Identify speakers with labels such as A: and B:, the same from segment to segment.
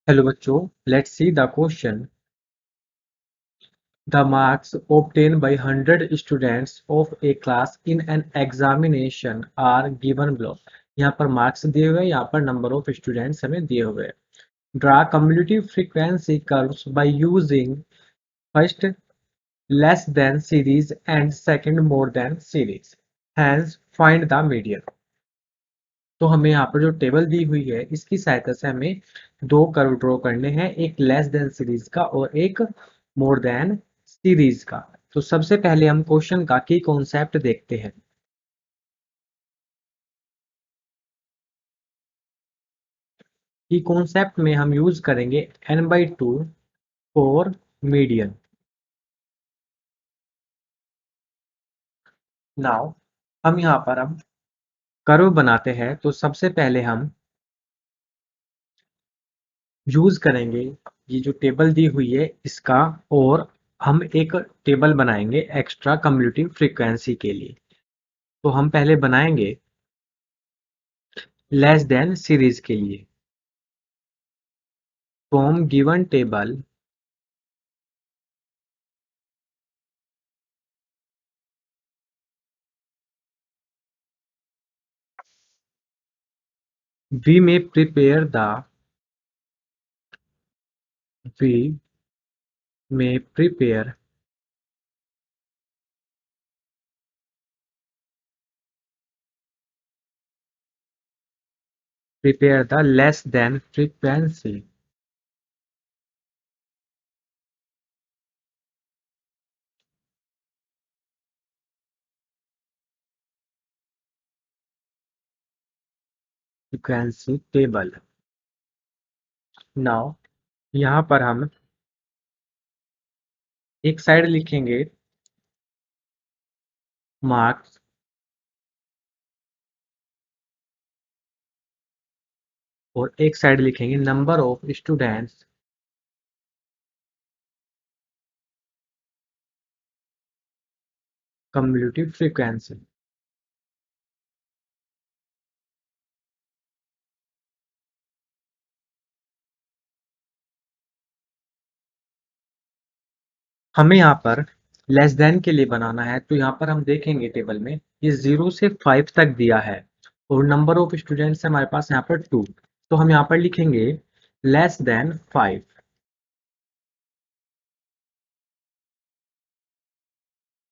A: Hello बच्चों, let's see the question. The marks obtained by 100 students of a class in an examination are given below। यहाँ पर marks दिए हुए हैं, यहाँ पर नंबर ऑफ स्टूडेंट्स हमें दिए हुए हैं। Draw cumulative frequency curves by using first less than series and second more than series, hence find the median। तो हमें यहाँ पर जो टेबल दी हुई है इसकी सहायता से हमें दो कर्व ड्रॉ करने हैं, एक लेस देन सीरीज का और एक मोर देन सीरीज का। तो सबसे पहले हम क्वेश्चन का की कॉन्सेप्ट देखते हैं। की कॉन्सेप्ट में हम यूज करेंगे n/2 फॉर मीडियन। नाउ हम यहाँ पर अब कर्व बनाते हैं, तो सबसे पहले हम यूज करेंगे ये जो टेबल दी हुई है इसका, और हम एक टेबल बनाएंगे एक्स्ट्रा कम्यूटेटिव फ्रीक्वेंसी के लिए। तो हम पहले बनाएंगे लेस देन सीरीज के लिए। From given table we may prepare the we may prepare the less than frequency table। Now यहाँ पर हम एक साइड लिखेंगे मार्क्स और एक साइड लिखेंगे number of students commutative frequency. हमें यहाँ पर लेस देन के लिए बनाना है, तो यहाँ पर हम देखेंगे टेबल में ये 0 से 5 तक दिया है और नंबर ऑफ स्टूडेंट्स हमारे पास यहाँ पर 2। तो हम यहाँ पर लिखेंगे less than 5।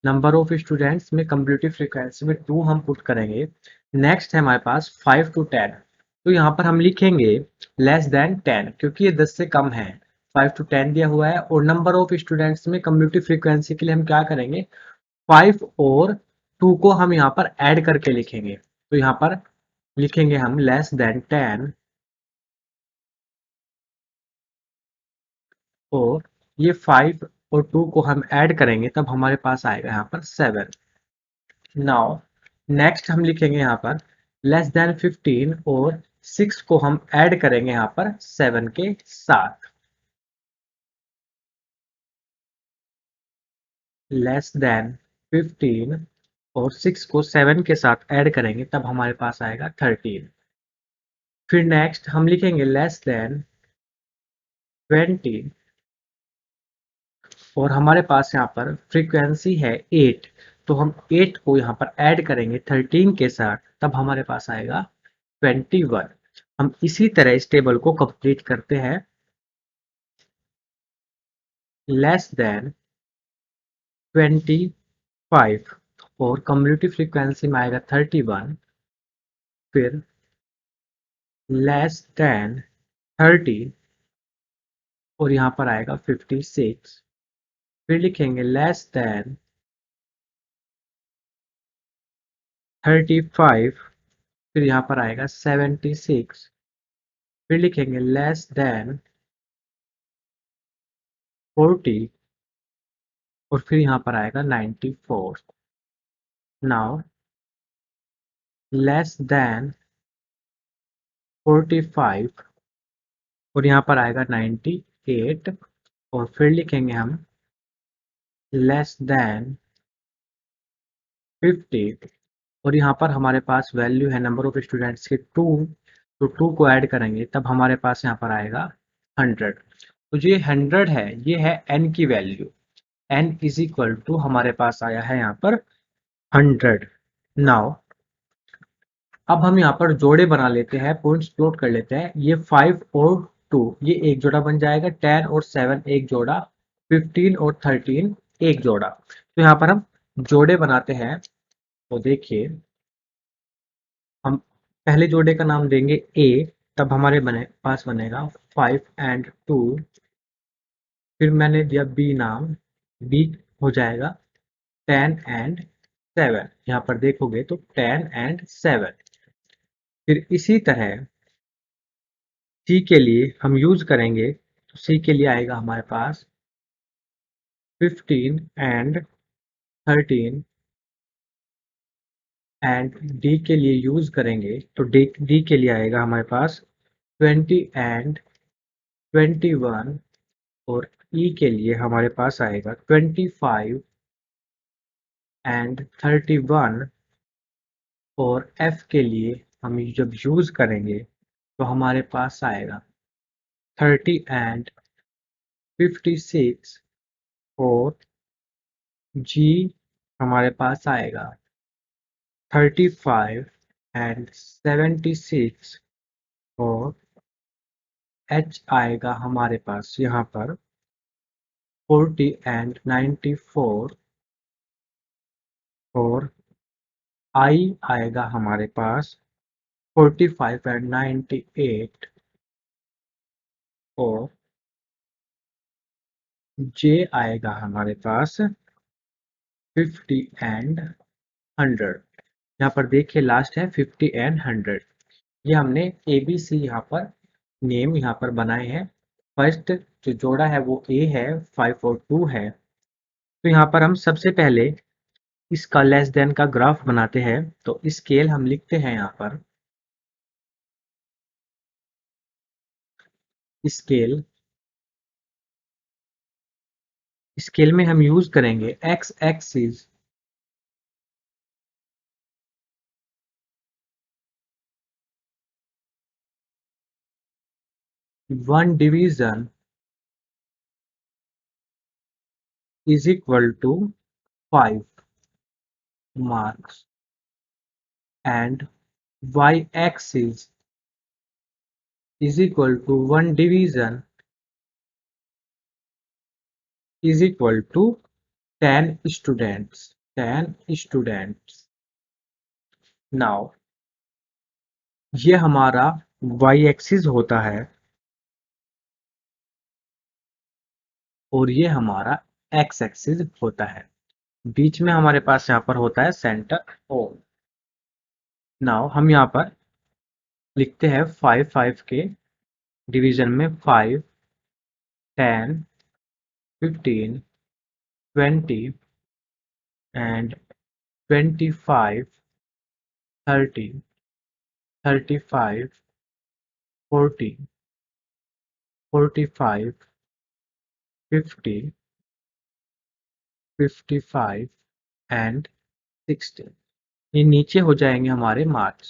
A: Number of students में कम्यूटेटिव फ्रीक्वेंसी में 2 हम पुट करेंगे। नेक्स्ट है हमारे पास 5 to 10। तो यहाँ पर हम लिखेंगे लेस देन 10 क्योंकि ये 10 से कम है। 5 to 10 दिया हुआ है और नंबर ऑफ स्टूडेंट्स में कम्यूटेटिव फ्रीक्वेंसी के लिए हम क्या करेंगे, 5 और 2 को हम यहाँ पर ऐड करके लिखेंगे। तो यहाँ पर लिखेंगे हम लेस देन 10 और ये 5 और 2 को हम ऐड करेंगे, तब हमारे पास आएगा यहाँ पर 7। नाउ नेक्स्ट हम लिखेंगे यहाँ पर लेस देन 15 और 6 को हम ऐड करेंगे यहाँ पर 7 के साथ। लेस देन 15 और 6 को 7 के साथ ऐड करेंगे, तब हमारे पास आएगा 13। फिर नेक्स्ट हम लिखेंगे लेस देन 20 और हमारे पास यहाँ पर फ्रीक्वेंसी है 8। तो हम 8 को यहाँ पर ऐड करेंगे 13 के साथ, तब हमारे पास आएगा 21। हम इसी तरह इस टेबल को कंप्लीट करते हैं। लेस देन 25 और कम्यूटेटिव फ्रीक्वेंसी में आएगा 31। फिर लेस देन 30 और यहाँ पर आएगा 56। फिर लिखेंगे लेस देन 35, फिर यहाँ पर आएगा 76। फिर लिखेंगे लेस देन 40 और फिर यहाँ पर आएगा 94। नाउ लेस देन 45 और यहाँ पर आएगा 98 और फिर लिखेंगे हम लेस देन 50 और यहाँ पर हमारे पास वैल्यू है नंबर ऑफ स्टूडेंट्स के 2। तो 2 को ऐड करेंगे, तब हमारे पास यहाँ पर आएगा 100। तो जो ये 100 है ये है n की value. n is equal to हमारे पास आया है यहाँ पर 100। नाउ अब हम यहाँ पर जोड़े बना लेते हैं, पॉइंट्स प्लॉट कर लेते हैं। ये 5 और 2 ये एक जोड़ा बन जाएगा, 10 और 7 एक जोड़ा, 15 और 13 एक जोड़ा। तो यहाँ पर हम जोड़े बनाते हैं। तो देखिए हम पहले जोड़े का नाम देंगे ए, तब हमारे पास बनेगा 5 एंड 2। फिर मैंने दिया बी नाम, बी हो जाएगा 10 एंड 7। यहाँ पर देखोगे तो 10 एंड 7। फिर इसी तरह सी के लिए हम यूज करेंगे, तो सी के लिए आएगा हमारे पास 15 एंड 13। एंड डी के लिए यूज करेंगे तो डी के लिए आएगा हमारे पास 20 एंड 21। और ई के लिए हमारे पास आएगा 25 एंड 31। और एफ के लिए हम जब यूज करेंगे तो हमारे पास आएगा 30 एंड 56। और जी हमारे पास आएगा 35 एंड 76। और एच आएगा हमारे पास यहाँ पर 40 एंड 94। और आई आएगा हमारे पास 45 एंड 98। और जे आएगा हमारे पास 50 एंड 100। यहाँ पर देखिए लास्ट है 50 एंड 100। ये हमने ए बी सी यहाँ पर नेम यहाँ पर बनाए हैं। फर्स्ट जो जोड़ा है वो ए है, 5 और 2 है। तो यहाँ पर हम सबसे पहले इसका लेस देन का ग्राफ बनाते हैं। तो स्केल हम लिखते हैं यहाँ पर, स्केल स्केल में हम यूज करेंगे X axis, 1 division is equal to 5 marks, and y-axis is equal to 1 division is equal to 10 students. 10 students. Now ये हमारा y-axis होता है और ये हमारा x-axis होता है। बीच में हमारे पास यहाँ पर होता है सेंटर O। नाउ हम यहाँ पर लिखते हैं 5 5 के डिवीजन में 5, 10, 15, 20 एंड 25, 30, 35, 40, 45, 50, 55 एंड 60। ये नीचे हो जाएंगे हमारे मार्क्स।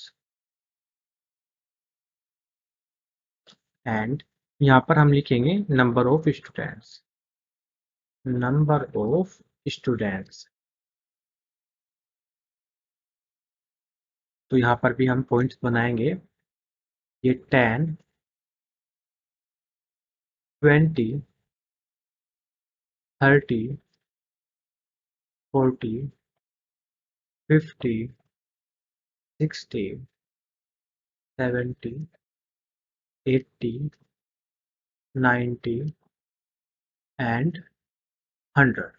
A: एंड यहाँ पर हम लिखेंगे number of students. Number of students. तो यहाँ पर भी हम पॉइंट्स बनाएंगे। ये 10, 20, 30, 40, 50, 60, 70, 80, 90 एंड 100।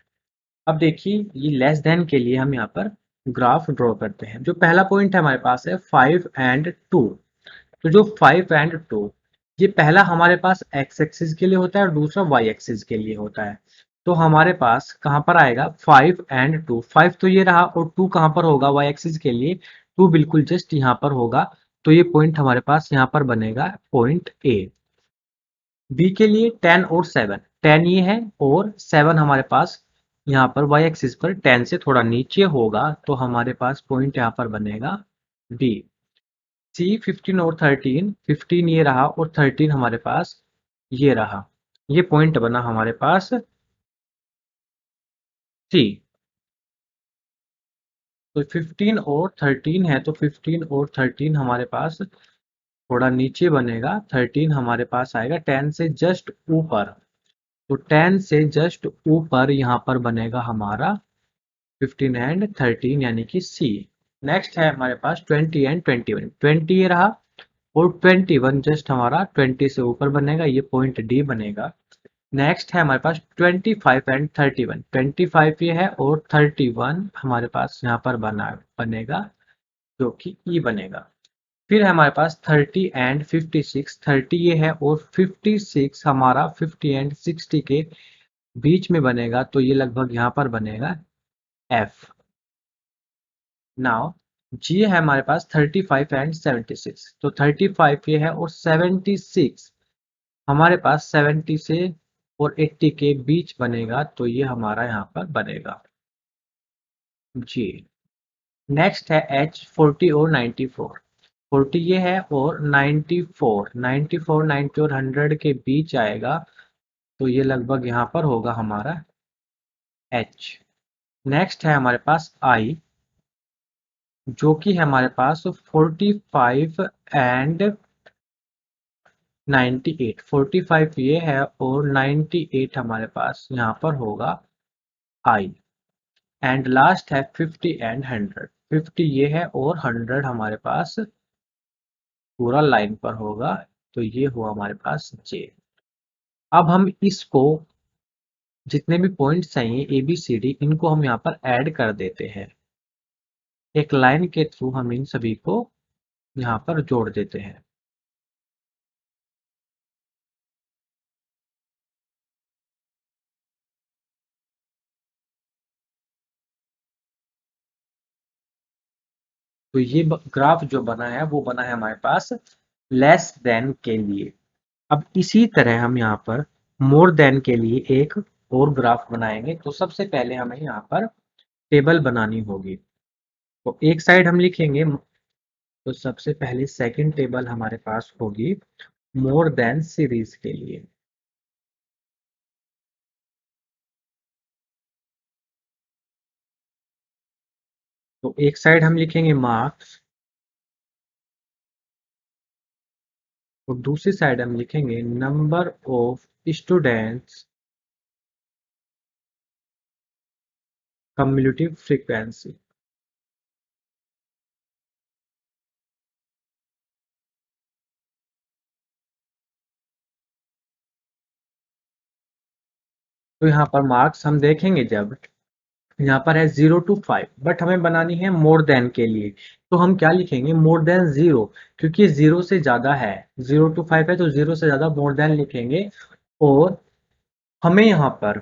A: अब देखिए ये लेस देन के लिए हम यहाँ पर ग्राफ ड्रॉ करते हैं। जो पहला पॉइंट है हमारे पास है 5 एंड 2। तो जो 5 एंड 2 ये पहला हमारे पास x एक्सिस के लिए होता है और दूसरा y एक्सिस के लिए होता है। तो हमारे पास कहाँ पर आएगा 5 एंड 2। 5 तो ये रहा और 2 कहाँ पर होगा y एक्सिस के लिए, 2 बिल्कुल जस्ट यहाँ पर होगा। तो ये पॉइंट हमारे पास यहाँ पर बनेगा पॉइंट ए। बी के लिए 10 और 7, 10 ये है और 7 हमारे पास यहाँ पर y एक्सिस पर 10 से थोड़ा नीचे होगा। तो हमारे पास पॉइंट यहाँ पर बनेगा बी। सी 15 और 13, 15 ये रहा और 13 हमारे पास ये रहा, ये पॉइंट बना हमारे पास सी। तो 15 और 13 है, तो 15 और 13 हमारे पास थोड़ा नीचे बनेगा, 13 हमारे पास आएगा 10 से जस्ट ऊपर। तो 10 से जस्ट ऊपर यहाँ पर बनेगा हमारा 15 एंड 13 यानी कि सी। नेक्स्ट है हमारे पास 20 एंड 21, 20 ये रहा और 21 जस्ट हमारा 20 से ऊपर बनेगा, ये पॉइंट डी बनेगा। नेक्स्ट है हमारे पास 25 एंड 31, 25 ये है और 31 हमारे पास यहाँ पर बनेगा जो कि ई बनेगा। फिर है हमारे पास 30 एंड 56, 30 ये है और 56 हमारा 50 एंड 60 के बीच में बनेगा, तो ये लगभग यहाँ पर बनेगा एफ। नाउ जी है हमारे पास 35 एंड 76, तो 35 ये है और 76 हमारे पास 70 से और 80 के बीच बनेगा, तो ये हमारा यहाँ पर बनेगा जी। नेक्स्ट है एच 40 और 94, 40 ये है और 94, 94 90 और 100 के बीच आएगा, तो ये लगभग यहाँ पर होगा हमारा एच। नेक्स्ट है हमारे पास आई, जो कि है हमारे पास 45 एंड 98, 45 ये है और 98 हमारे पास यहाँ पर होगा आई। एंड लास्ट है 50 एंड 100, 50 ये है और 100 हमारे पास पूरा लाइन पर होगा, तो ये हुआ हमारे पास जे। अब हम इसको जितने भी पॉइंट्स हैं ए बी सी डी, इनको हम यहाँ पर ऐड कर देते हैं, एक लाइन के थ्रू हम इन सभी को यहाँ पर जोड़ देते हैं। तो ये ग्राफ जो बना है वो बना है हमारे पास लेस देन के लिए। अब इसी तरह हम यहाँ पर मोर देन के लिए एक और ग्राफ बनाएंगे। तो सबसे पहले हमें यहाँ पर टेबल बनानी होगी। तो एक साइड हम लिखेंगे, तो सबसे पहले सेकंड टेबल हमारे पास होगी मोर देन सीरीज के लिए। तो एक साइड हम लिखेंगे मार्क्स और दूसरी साइड हम लिखेंगे number of students cumulative frequency. तो यहाँ पर मार्क्स हम देखेंगे जब यहाँ पर है 0 to 5, बट हमें बनानी है मोर देन के लिए। तो हम क्या लिखेंगे, मोर देन 0, क्योंकि 0 से ज्यादा है, 0 to 5 है तो 0 से ज्यादा मोर देन लिखेंगे। और हमें यहाँ पर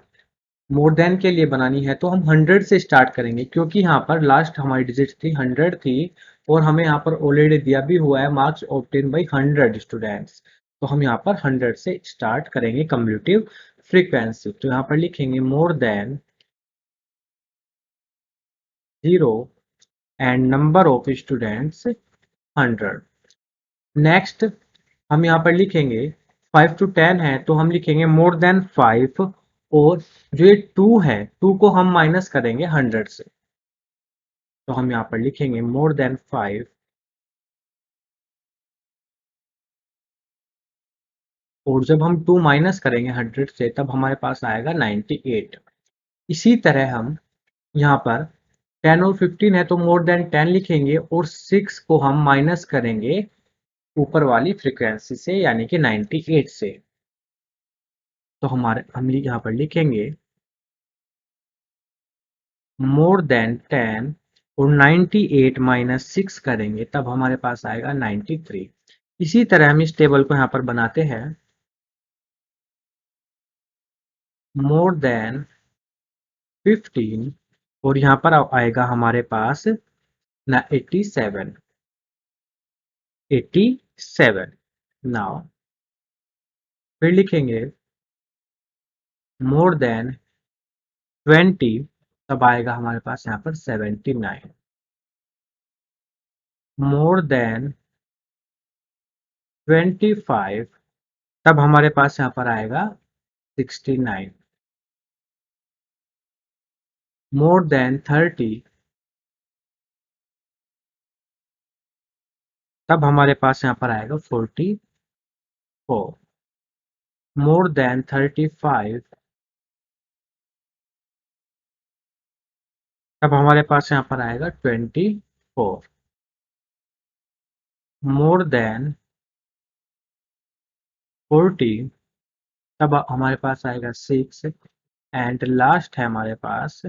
A: मोर देन के लिए बनानी है तो हम 100 से स्टार्ट करेंगे, क्योंकि यहाँ पर लास्ट हमारी डिजिट थी 100 थी और हमें यहाँ पर ऑलरेडी दिया भी हुआ है मार्क्स ऑब्टेन बाई 100 स्टूडेंट्स। तो हम यहाँ पर 100 से स्टार्ट करेंगे कम्युलेटिव फ्रीक्वेंसी। तो यहाँ पर लिखेंगे more than 0 and number of students 100। Next हम यहाँ पर लिखेंगे 5 to 10 है तो हम लिखेंगे मोर देन 5, और जो ये 2 है 2 को हम माइनस करेंगे 100 से, तो हम यहाँ पर लिखेंगे मोर देन 5, और जब हम 2 माइनस करेंगे 100 से तब हमारे पास आएगा 98। इसी तरह हम यहाँ पर 10 और 15 है तो मोर देन 10 लिखेंगे और 6 को हम माइनस करेंगे ऊपर वाली फ्रीक्वेंसी से यानी कि 98 से। तो हम यहाँ पर लिखेंगे मोर देन 10 और 98 माइनस 6 करेंगे तब हमारे पास आएगा 93। इसी तरह हम इस टेबल को यहाँ पर बनाते हैं, मोर देन 15 और यहाँ पर आएगा हमारे पास ना 87, 87। नाउ फिर लिखेंगे मोर देन 20, तब आएगा हमारे पास यहाँ पर 79। मोर देन 25 तब हमारे पास यहाँ पर आएगा 69। मोर देन 30, तब हमारे पास यहाँ पर आएगा 44। मोर देन 35, तब हमारे पास यहाँ पर आएगा 24। मोर देन 40, तब हमारे पास आएगा 6। एंड लास्ट है हमारे पास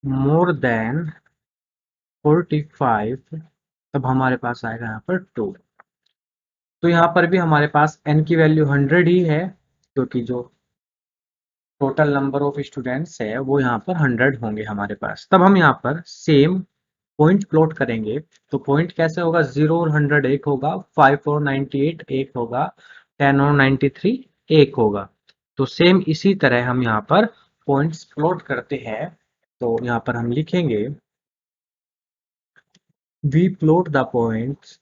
A: मोर देन 45, तब हमारे पास आएगा यहाँ पर 2। तो यहाँ पर भी हमारे पास n की वैल्यू 100 ही है, क्योंकि जो टोटल नंबर ऑफ स्टूडेंट्स है वो यहाँ पर 100 होंगे हमारे पास। तब हम यहाँ पर सेम पॉइंट प्लॉट करेंगे। तो पॉइंट कैसे होगा, 0 और 100 एक होगा, 5 और 98 एक होगा, 10 और 93 एक होगा। तो सेम इसी तरह हम यहाँ पर पॉइंट्स प्लॉट करते हैं। तो यहाँ पर हम लिखेंगे we plot the points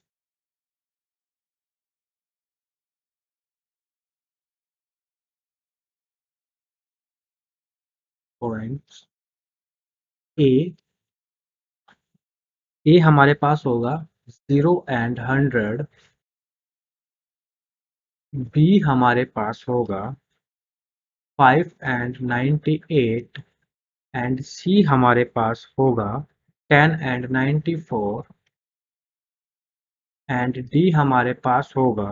A: points A हमारे पास होगा 0 एंड 100, बी हमारे पास होगा 5 एंड 98, एंड सी हमारे पास होगा 10 एंड 94, एंड डी हमारे पास होगा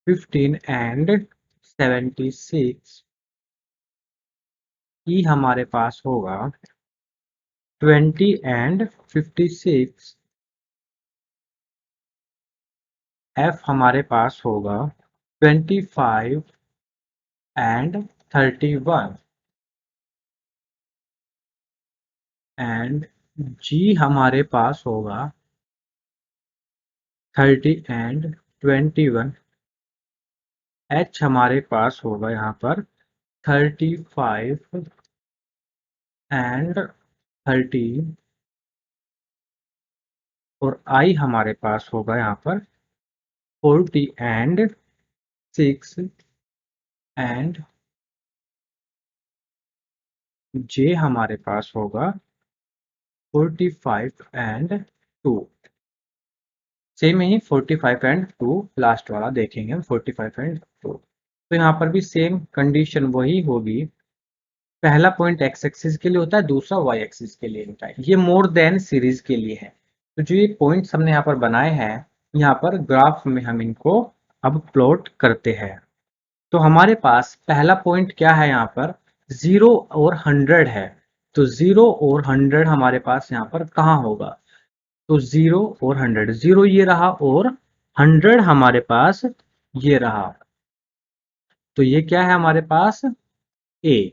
A: 15 एंड 76, ई हमारे पास होगा 20 एंड 56, एफ हमारे पास होगा 25 एंड 31, एंड जी हमारे पास होगा 30 एंड 21, एच हमारे पास होगा यहाँ पर 35 एंड 30, और आई हमारे पास होगा यहाँ पर 40 एंड 6, एंड जे हमारे पास होगा 45 and 2। Same he 45 and 2 last वाला देखेंगे हम, 45 एंड 2। तो यहाँ पर भी सेम कंडीशन वही होगी। पहला पॉइंट एक्स एक्सिस के लिए होता है, दूसरा वाई एक्सिस के लिए होता है। ये मोर देन सीरीज के लिए है। तो जो ये पॉइंट्स हमने यहाँ पर बनाए हैं, यहाँ पर ग्राफ में हम इनको अब प्लॉट करते हैं। तो हमारे पास पहला पॉइंट क्या है, यहाँ पर 0 और 100 है। तो 0 और 100 हमारे पास यहाँ पर कहाँ होगा, तो 0 और 100, 0 ये रहा और 100 हमारे पास ये रहा। तो ये क्या है हमारे पास, ए,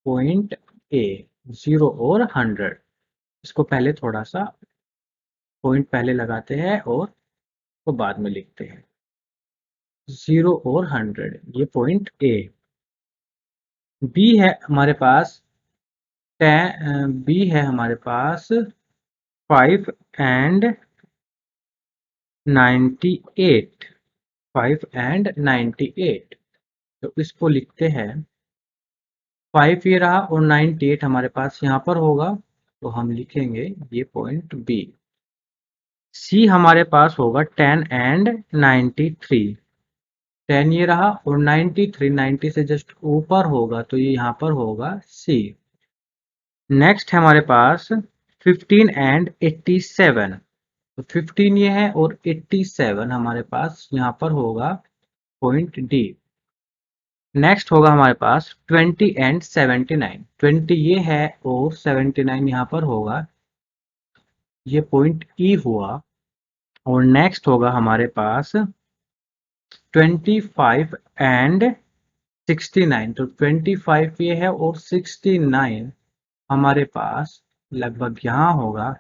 A: पॉइंट ए, 0 और 100। इसको पहले थोड़ा सा पॉइंट पहले लगाते हैं और तो बाद में लिखते हैं। 0 और 100 ये पॉइंट ए। बी है हमारे पास बी है हमारे पास 5 एंड 98, 5 एंड 98। तो इसको लिखते हैं, 5 ये रहा और 98 हमारे पास यहाँ पर होगा। तो हम लिखेंगे ये पॉइंट बी। सी हमारे पास होगा 10 एंड 93, 10 ये रहा और 93 90 से जस्ट ऊपर होगा, तो ये यहाँ पर होगा सी। नेक्स्ट है हमारे पास 15 एंड 87। तो 15 ये है और 87 हमारे पास यहाँ पर होगा पॉइंट डी। नेक्स्ट होगा हमारे पास 20 एंड 79, 20 ये है और 79 यहाँ पर होगा, ये पॉइंट ई हुआ। और नेक्स्ट होगा हमारे पास 25 एंड 69। तो 25 ये है और 69 हमारे पास लगभग यहाँ होगा,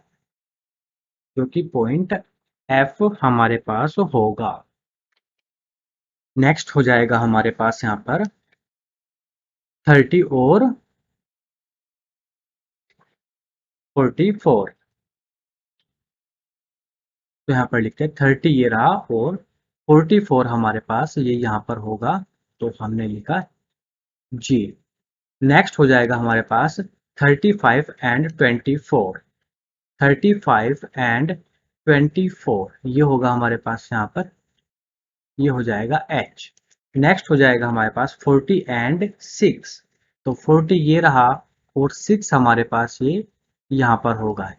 A: क्योंकि पॉइंट एफ हमारे पास होगा। नेक्स्ट हो जाएगा हमारे पास यहाँ पर 30 और 44। तो यहाँ पर लिखते हैं 30 ये रहा और 44 हमारे पास ये यहाँ पर होगा, तो हमने लिखा जी। नेक्स्ट हो जाएगा हमारे पास 35 एंड 24। 35 एंड 24 ये होगा हमारे पास यहाँ पर, ये हो जाएगा H। नेक्स्ट हो जाएगा हमारे पास 40 एंड 6। तो 40 ये रहा और 6 हमारे पास ये यहाँ पर होगा,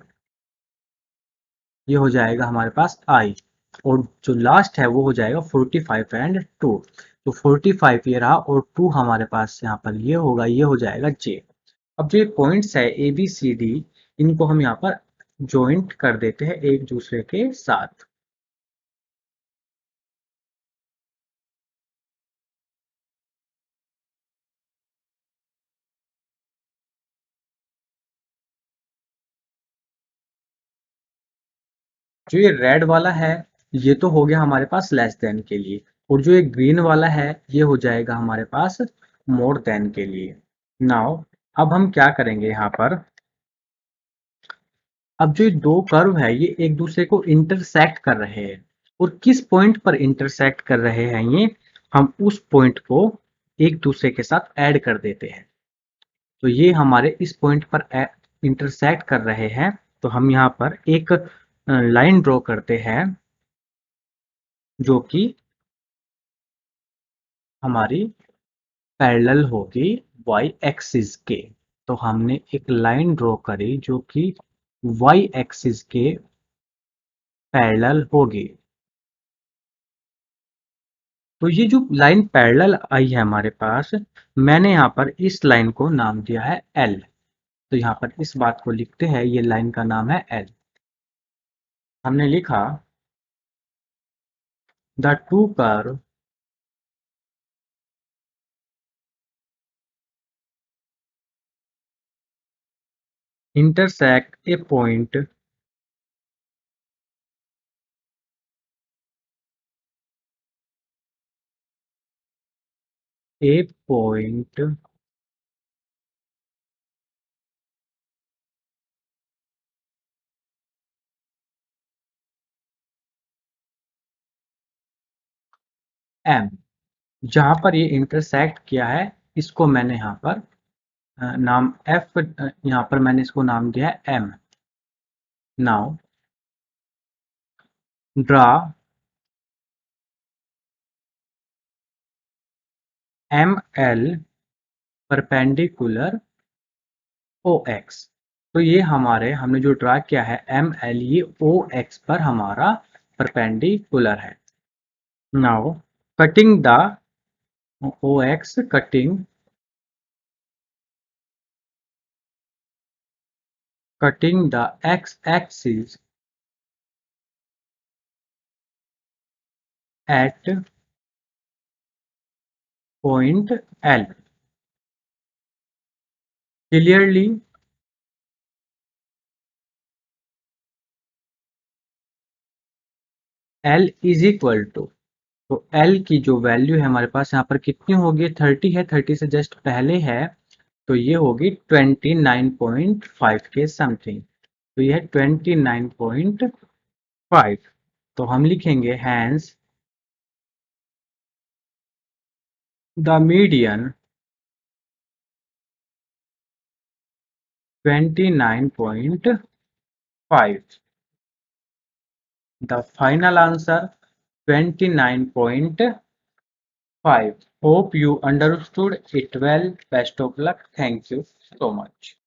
A: ये हो जाएगा हमारे पास I। और जो लास्ट है वो हो जाएगा 45 एंड 2। तो 45 ये रहा और 2 हमारे पास यहाँ पर ये होगा, ये हो जाएगा J। अब जो ये पॉइंट्स है ए बी सी डी, इनको हम यहाँ पर ज्वाइंट कर देते हैं एक दूसरे के साथ। जो ये रेड वाला है ये तो हो गया हमारे पास लेस देन के लिए, और जो ये ग्रीन वाला है ये हो जाएगा हमारे पास मोर देन के लिए। नाउ अब हम क्या करेंगे यहाँ पर, अब जो ये दो कर्व है ये एक दूसरे को इंटरसेक्ट कर रहे हैं, और किस पॉइंट पर इंटरसेक्ट कर रहे हैं ये, हम उस पॉइंट को एक दूसरे के साथ ऐड कर देते हैं। तो ये हमारे इस पॉइंट पर इंटरसेक्ट कर रहे हैं, तो हम यहाँ पर एक लाइन ड्रॉ करते हैं जो कि हमारी पैरेलल होगी वाई एक्सिस के। तो हमने एक लाइन ड्रॉ करी जो कि वाई एक्सिस के पैरेलल होगी। तो ये जो लाइन पैरेलल आई है हमारे पास, मैंने यहाँ पर इस लाइन को नाम दिया है एल। तो यहाँ पर इस बात को लिखते हैं, ये लाइन का नाम है एल। हमने लिखा the two curve intersect a point M। जहां पर ये इंटरसेक्ट किया है इसको मैंने यहाँ पर नाम F, यहाँ पर मैंने इसको नाम दिया है M। Now draw ML perpendicular OX। तो ये हमने जो ड्रा किया है ML, ये OX पर हमारा परपेंडिकुलर है। Now cutting the OX, cutting the x-axis at point L. Clearly, L is equal to, तो L की जो वैल्यू है हमारे पास यहाँ पर कितनी होगी, 30 है, 30 से जस्ट पहले है, तो ये होगी 29.5 के समथिंग। तो ये है 29.5। तो हम लिखेंगे hence the median 29.5, the final answer 29.5। Hope you understood it well. Best of luck. Thank you so much.